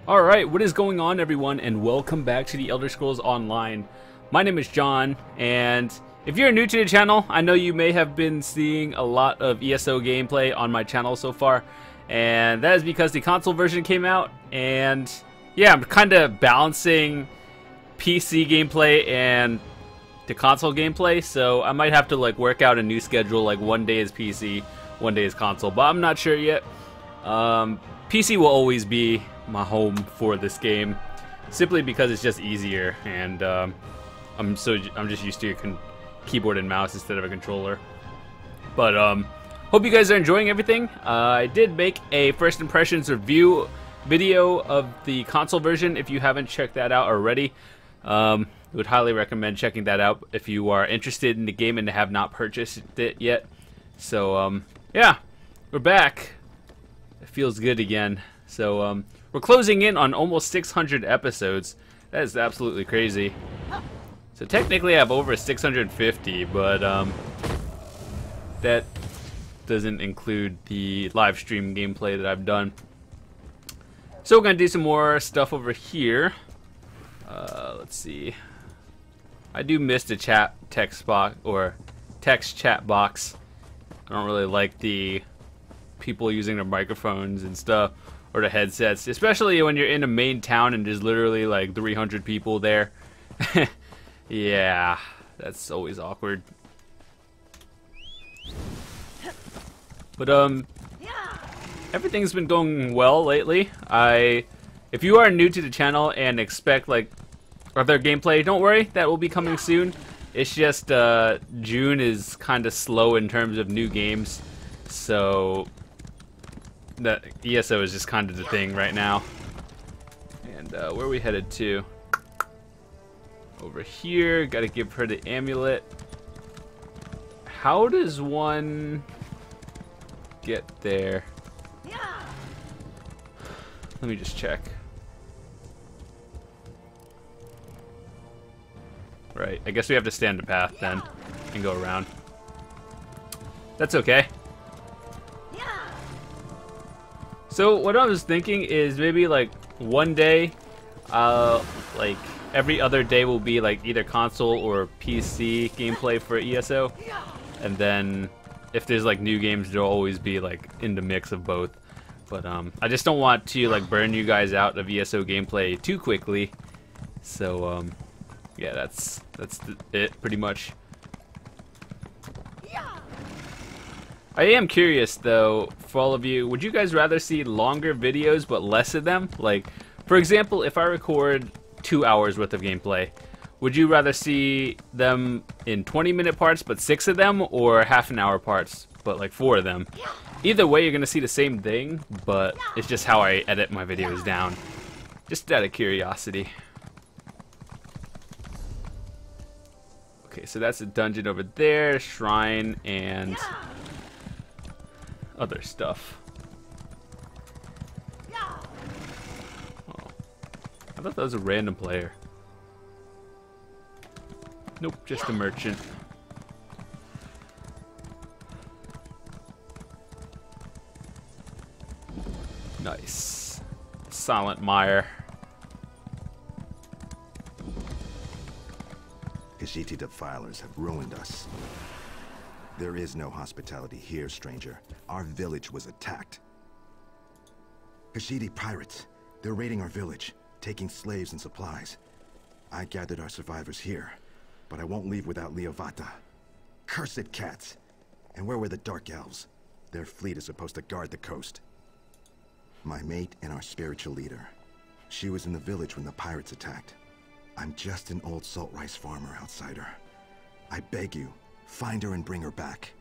Alright, what is going on, everyone, and welcome back to the Elder Scrolls Online. My name is John, and if you're new to the channel, I know you may have been seeing a lot of ESO gameplay on my channel so far, and that is because the console version came out, and yeah, I'm kind of balancing PC gameplay and the console gameplay, so I might have to work out a new schedule, like one day is PC, one day is console, but I'm not sure yet. PC will always be my home for this game, simply because it's just easier, and I'm just used to a keyboard and mouse instead of a controller. But hope you guys are enjoying everything. I did make a first impressions review video of the console version. If you haven't checked that out already, would highly recommend checking that out if you are interested in the game and have not purchased it yet. So yeah, we're back. It feels good again. So we're closing in on almost 600 episodes. That is absolutely crazy. So technically I have over 650, but that doesn't include the live stream gameplay that I've done. So we're gonna do some more stuff over here. Let's see. I do miss the text chat box. I don't really like the people using their microphones and stuff, or the headsets, especially when you're in a main town and there's literally like 300 people there. Yeah, that's always awkward. But everything's been going well lately. If you are new to the channel and expect other gameplay, don't worry, that will be coming soon. It's just June is kind of slow in terms of new games, so that ESO is just kind of the thing right now. And where are we headed to? Over here. Gotta give her the amulet. How does one get there? Let me just check. Right, I guess we have to stand the path then and go around. That's okay. So what I was thinking is maybe one day, every other day will be either console or PC gameplay for ESO, and then if there's new games, there'll always be in the mix of both. But I just don't want to burn you guys out of ESO gameplay too quickly. So yeah, that's it pretty much. I am curious though, for all of you, would you guys rather see longer videos but less of them? For example, if I record 2 hours worth of gameplay, would you rather see them in 20-minute parts but 6 of them, or half an hour parts but 4 of them? Either way, you're gonna see the same thing, but it's just how I edit my videos down. Just out of curiosity. Okay, so that's a dungeon over there, shrine, and other stuff. Oh, I thought that was a random player. Nope, just a merchant. Nice. Silent Mire. Khajiit defilers have ruined us. There is no hospitality here, stranger. Our village was attacked. Khajiit pirates. They're raiding our village, taking slaves and supplies. I gathered our survivors here, but I won't leave without Leovata. Cursed cats! And where were the Dark Elves? Their fleet is supposed to guard the coast. My mate and our spiritual leader. She was in the village when the pirates attacked. I'm just an old salt rice farmer outsider. I beg you, find her and bring her back.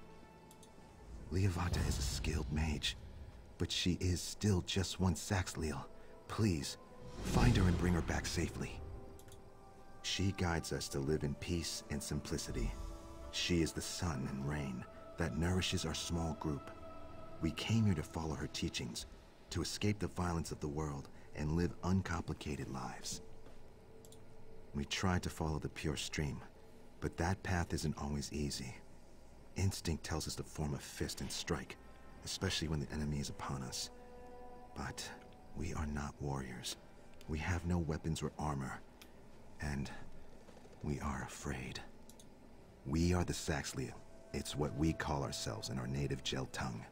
Leovata is a skilled mage, but she is still just one Saxhleel. Please, find her and bring her back safely. She guides us to live in peace and simplicity. She is the sun and rain that nourishes our small group. We came here to follow her teachings, to escape the violence of the world and live uncomplicated lives. We tried to follow the pure stream, but that path isn't always easy. Instinct tells us to form a fist and strike, especially when the enemy is upon us. But we are not warriors. We have no weapons or armor, and we are afraid. We are the Saxlia. It's what we call ourselves in our native Gel tongue.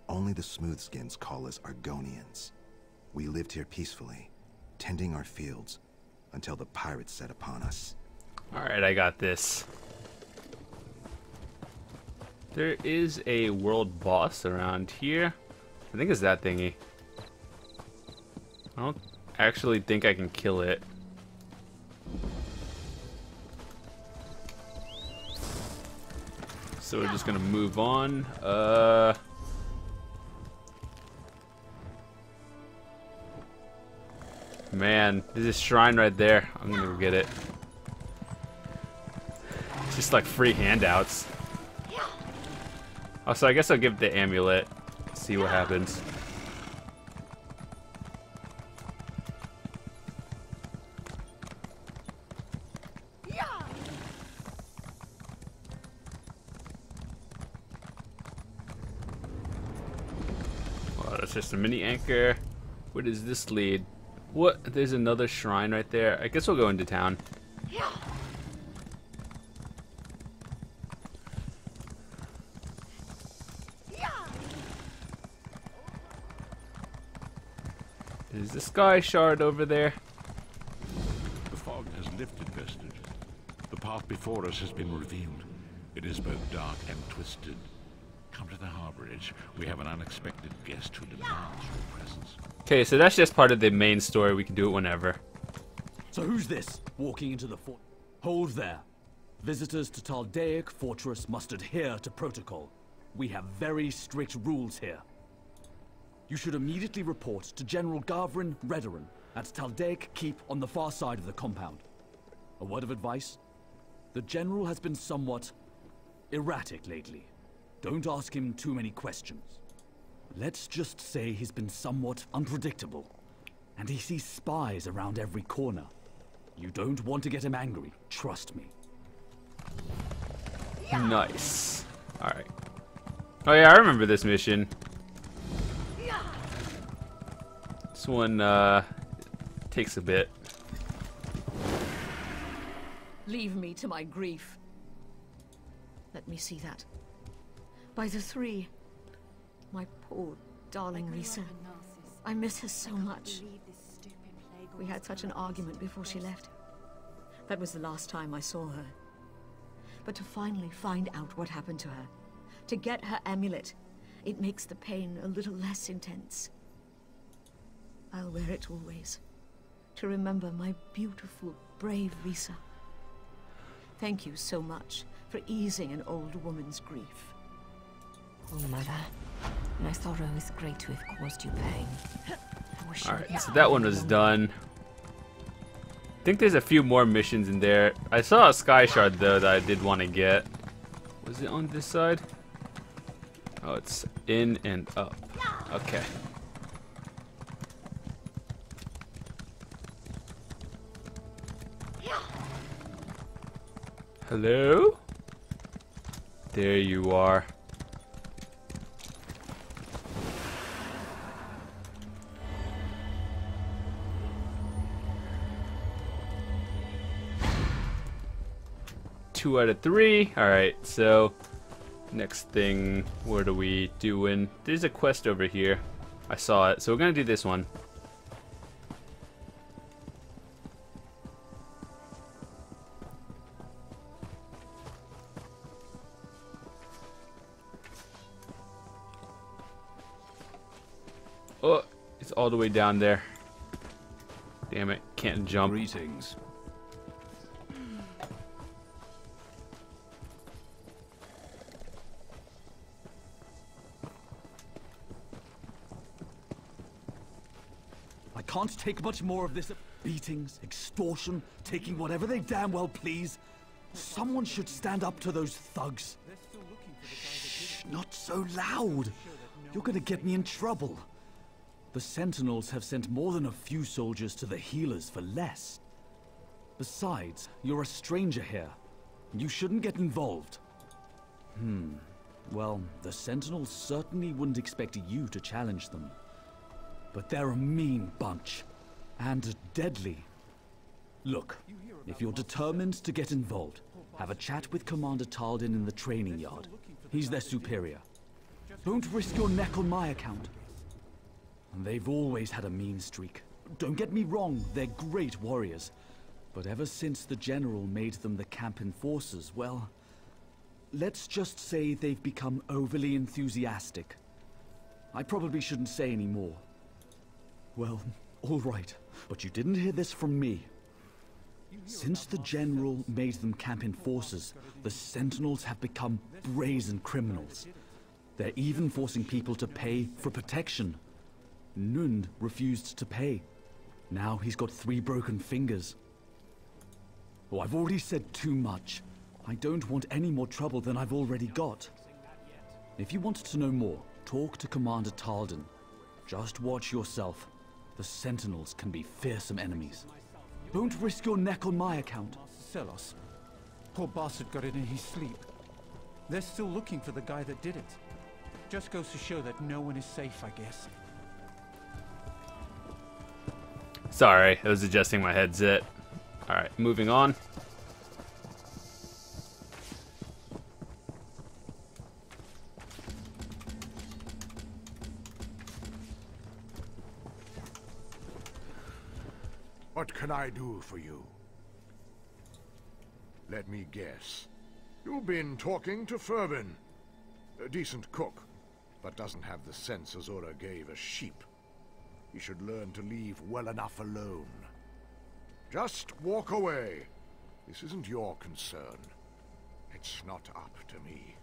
Only the Smoothskins call us Argonians. We lived here peacefully, tending our fields, until the pirates set upon us. Alright, I got this. There is a world boss around here. I think it's that thingy. I don't actually think I can kill it. So we're just gonna move on. Man, there's a shrine right there. I'm gonna go get it. It's just like free handouts. Also, I guess I'll give the amulet. See what happens. Oh, that's just a mini anchor. Where does this lead? What? There's another shrine right there. I guess we'll go into town. Is the sky shard over there? The fog has lifted, Vestige. The path before us has been revealed. It is both dark and twisted. Come to the harborage. We have an unexpected guest who demands your presence. Okay, so that's just part of the main story. We can do it whenever. So who's this, walking into the fort? Hold there. Visitors to Taldaic Fortress must adhere to protocol. We have very strict rules here. You should immediately report to General Garverin Redoran at Taldaic Keep on the far side of the compound. A word of advice? The General has been somewhat erratic lately. Don't ask him too many questions. Let's just say he's been somewhat unpredictable, and he sees spies around every corner. You don't want to get him angry, trust me. Nice. Alright. Oh yeah, I remember this mission. This one takes a bit. Leave me to my grief. Let me see that. By the three. My poor darling RISA. I miss her so much. We had such an argument before she left. That was the last time I saw her. But to finally find out what happened to her, to get her amulet, it makes the pain a little less intense. I'll wear it always, to remember my beautiful, brave RISA. Thank you so much for easing an old woman's grief. Oh, Mother. My sorrow is great to have caused you pain. Alright, so that one was done. I think there's a few more missions in there. I saw a sky shard though that I did want to get. Was it on this side? Oh, it's in and up. Okay. Hello? There you are. Two out of three. Alright, so next thing, what are we doing? There's a quest over here. I saw it, so we're gonna do this one. Oh, it's all the way down there. Damn it, can't jump. Greetings. I can't take much more of this. Beatings, extortion, taking whatever they damn well please. Someone should stand up to those thugs. Shh, not so loud. You're gonna get me in trouble. The Sentinels have sent more than a few soldiers to the healers for less. Besides, you're a stranger here. You shouldn't get involved. Well, the Sentinels certainly wouldn't expect you to challenge them. But they're a mean bunch. And deadly. Look, if you're determined to get involved, have a chat with Commander Talden in the training yard. He's their superior. Don't risk your neck on my account. And they've always had a mean streak. Don't get me wrong, they're great warriors. But ever since the General made them the camp enforcers, well, let's just say they've become overly enthusiastic. I probably shouldn't say any more. Well, all right, but you didn't hear this from me. Since the General made them camp enforcers, the Sentinels have become brazen criminals. They're even forcing people to pay for protection. Nund refused to pay. Now he's got 3 broken fingers. Oh, I've already said too much. I don't want any more trouble than I've already got. If you want to know more, talk to Commander Talden. Just watch yourself. The Sentinels can be fearsome enemies. Don't risk your neck on my account. Selos. Poor bastard got it in his sleep. They're still looking for the guy that did it. Just goes to show that no one is safe, I guess. Sorry, I was adjusting my headset. Alright, moving on. What can I do for you? Let me guess. You've been talking to Fervin. A decent cook, but doesn't have the sense Azura gave a sheep. He should learn to leave well enough alone. Just walk away. This isn't your concern. It's not up to me.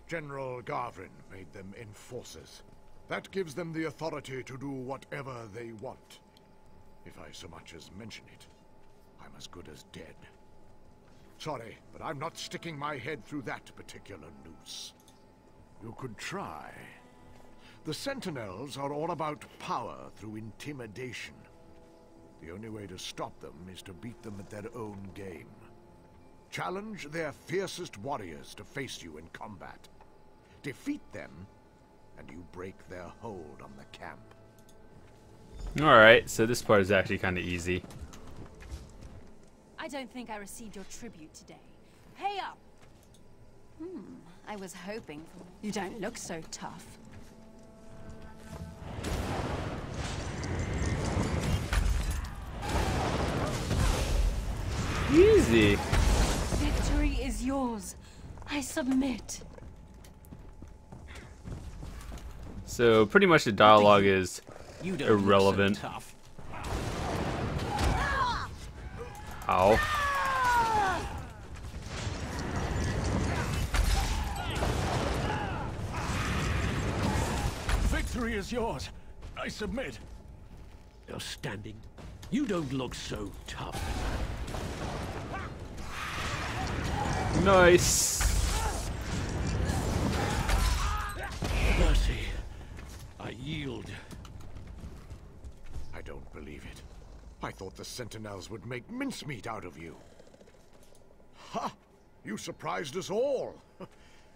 General Garvin made them enforcers. That gives them the authority to do whatever they want. If I so much as mention it, I'm as good as dead. Sorry, but I'm not sticking my head through that particular noose. You could try. The Sentinels are all about power through intimidation. The only way to stop them is to beat them at their own game. Challenge their fiercest warriors to face you in combat. Defeat them, and you break their hold on the camp. Alright, so this part is actually kind of easy. I don't think I received your tribute today. Pay up! I was hoping for... You don't look so tough. Easy. Victory is yours. I submit. So pretty much the dialogue is irrelevant. So tough. Ow. Victory is yours. I submit. You're standing. You don't look so tough. Nice. Mercy. I yield. I don't believe it. I thought the Sentinels would make mincemeat out of you. Ha! You surprised us all.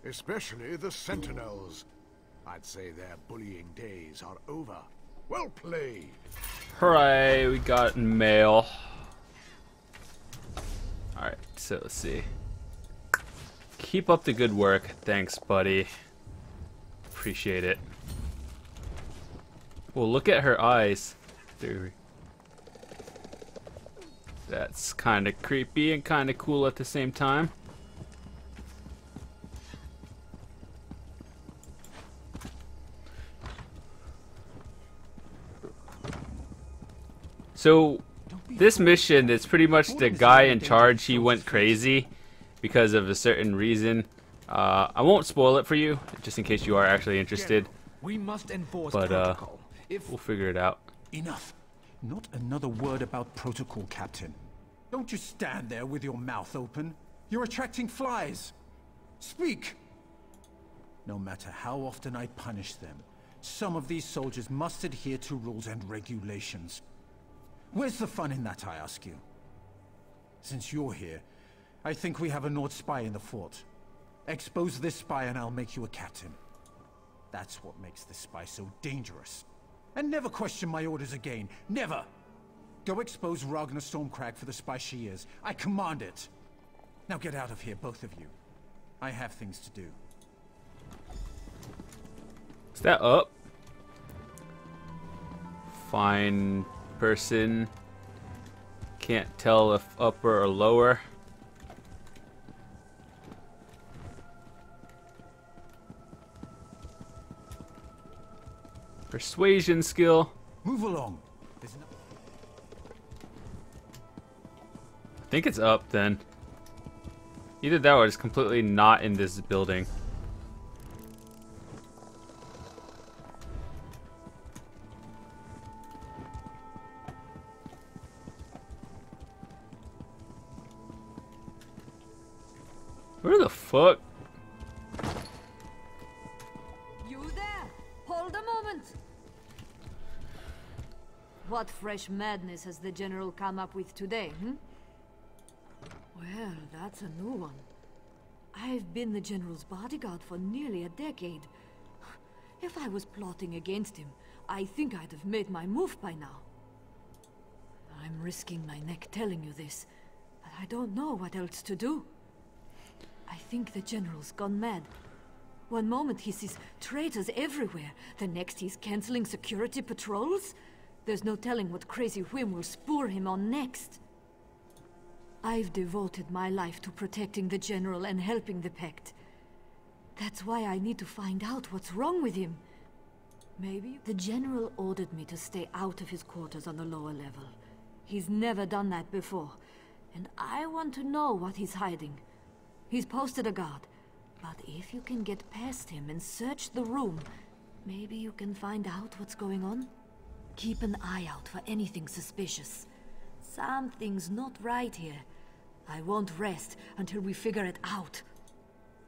Especially the Sentinels. I'd say their bullying days are over. Well played. Hooray, we got mail. Alright, so let's see. Keep up the good work. Thanks, buddy. Appreciate it. Well, look at her eyes. That's kind of creepy and kind of cool at the same time. So, this mission is pretty much the guy in charge. He went crazy because of a certain reason. I won't spoil it for you, just in case you are actually interested. We must enforce But protocol. we'll figure it out. Enough. Not another word about protocol, Captain. Don't just stand there with your mouth open. You're attracting flies. Speak! No matter how often I punish them, some of these soldiers must adhere to rules and regulations. Where's the fun in that, I ask you? Since you're here, I think we have a Nord spy in the fort. Expose this spy and I'll make you a captain. That's what makes this spy so dangerous. And never question my orders again. Never! Go expose Ragnar Stormcrag for the spy she is. I command it. Now get out of here, both of you. I have things to do. Is that up? Find person. Can't tell if upper or lower. Persuasion skill. Move along. I think it's up then. Either that or it's completely not in this building. Where the fuck? You there? Hold a moment. What fresh madness has the General come up with today, hmm? Well, that's a new one. I've been the General's bodyguard for nearly a decade. If I was plotting against him, I think I'd have made my move by now. I'm risking my neck telling you this, but I don't know what else to do. I think the General's gone mad. One moment he sees traitors everywhere, the next he's canceling security patrols. There's no telling what crazy whim will spur him on next. I've devoted my life to protecting the General and helping the Pact. That's why I need to find out what's wrong with him. Maybe the General ordered me to stay out of his quarters on the lower level. He's never done that before, and I want to know what he's hiding. He's posted a guard, but if you can get past him and search the room, maybe you can find out what's going on? Keep an eye out for anything suspicious. Something's not right here. I won't rest until we figure it out.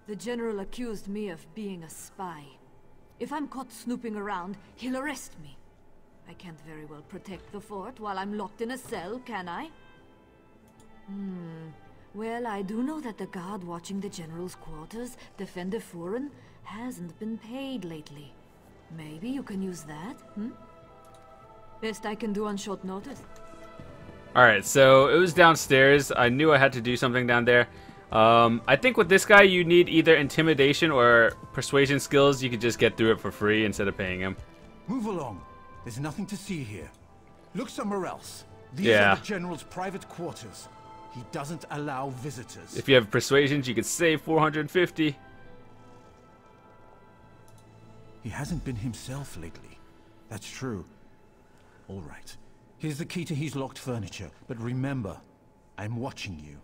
The General accused me of being a spy. If I'm caught snooping around, he'll arrest me. I can't very well protect the fort while I'm locked in a cell, can I? Well, I do know that the guard watching the General's quarters, Defender Furen, hasn't been paid lately. Maybe you can use that, Best I can do on short notice. Alright, so it was downstairs. I knew I had to do something down there. I think with this guy you need either intimidation or persuasion skills. You could just get through it for free instead of paying him. Move along. There's nothing to see here. Look somewhere else. These are the General's private quarters. He doesn't allow visitors. If you have persuasions, you could save 450. He hasn't been himself lately. That's true. All right. Here's the key to his locked furniture. But remember, I'm watching you.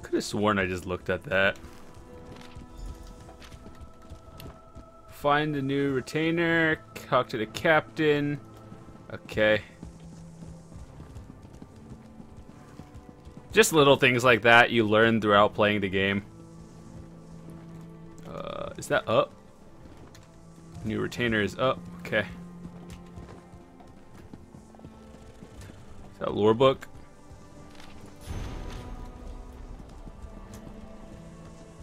Could have sworn I just looked at that. Find a new retainer. Talk to the captain. Okay. Just little things like that you learn throughout playing the game. Is that up? New retainer is up. Okay. Is that lore book?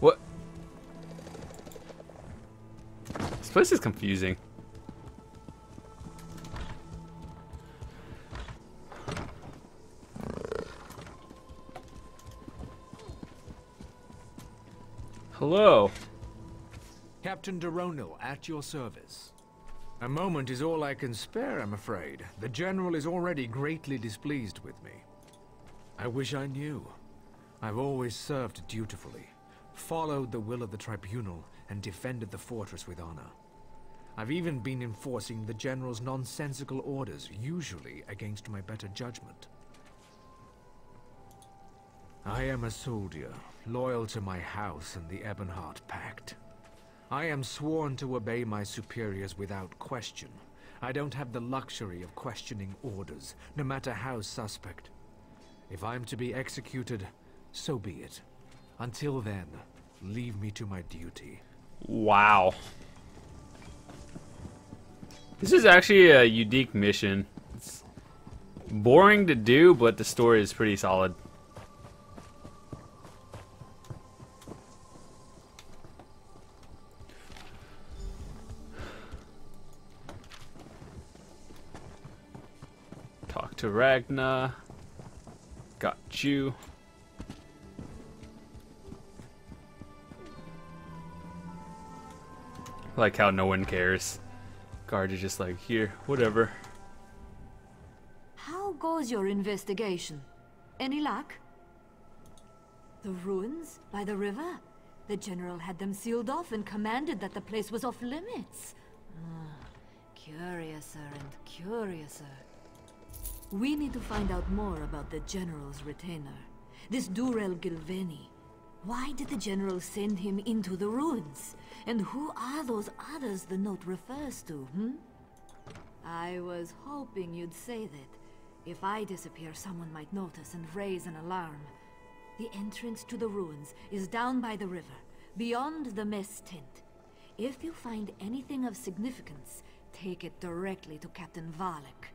What? This place is confusing. Hello. Captain Durrell, at your service. A moment is all I can spare, I'm afraid. The General is already greatly displeased with me. I wish I knew. I've always served dutifully, followed the will of the Tribunal, and defended the fortress with honor. I've even been enforcing the General's nonsensical orders, usually against my better judgment. I am a soldier, loyal to my house and the Ebonheart Pact. I am sworn to obey my superiors without question. I don't have the luxury of questioning orders, no matter how suspect. If I'm to be executed, so be it. Until then, leave me to my duty. Wow. This is actually a unique mission. boring to do, but the story is pretty solid. Talk to Ragna. Got you. Like how no one cares. Guard is just like, here, whatever. How goes your investigation? Any luck? The ruins by the river? The general had them sealed off and commanded that the place was off limits. Curiouser and curiouser. We need to find out more about the general's retainer. This Durrell Gilveni. Why did the general send him into the ruins? And who are those others the note refers to, I was hoping you'd say that. If I disappear, someone might notice and raise an alarm. The entrance to the ruins is down by the river, beyond the mess tent. If you find anything of significance, take it directly to Captain Valek.